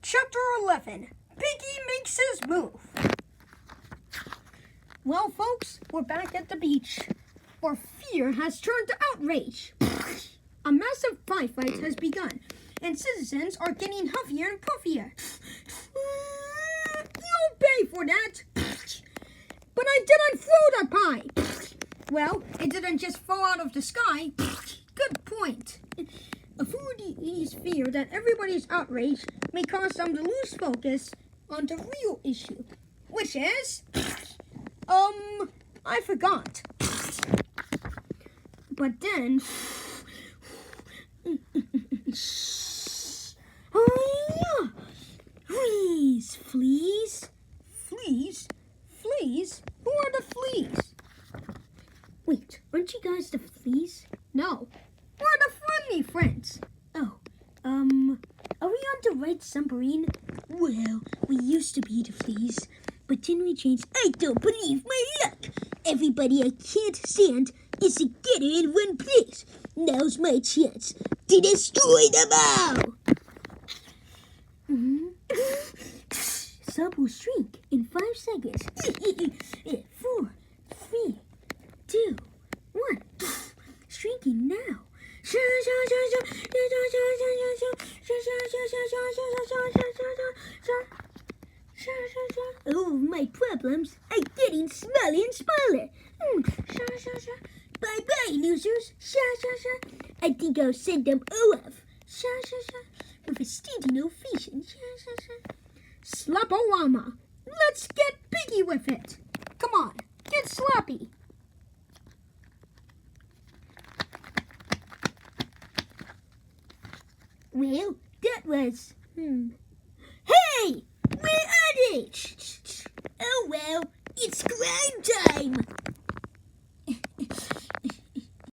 Chapter 11. Piggy makes his move. Well, folks, we're back at the beach, where fear has turned to outrage. A massive firefight has begun, and citizens are getting huffier and puffier. You'll pay for that. But I didn't throw that pie. Well, it didn't just fall out of the sky. Good point. Authorities fear that everybody's outrage may cause them to lose focus on the real issue, which is, I forgot. But then, Fleas. Fleas? Who are the fleas? Wait, aren't you guys the fleas? No, we're the friendly friends. Oh, are we on the right submarine? Well, we used to be the fleas, but then we changed. I don't believe my luck. Everybody I can't stand is together in one place. Now's my chance to destroy them all. Sub will shrink in 5 seconds. 4, 3, 2, 1. Shrinking now. Oh, my problems are getting smaller and smaller. Bye-bye, losers. I think I'll send them all off. With a steady ovation. Slap-o-wama. Let's get Piggy with it.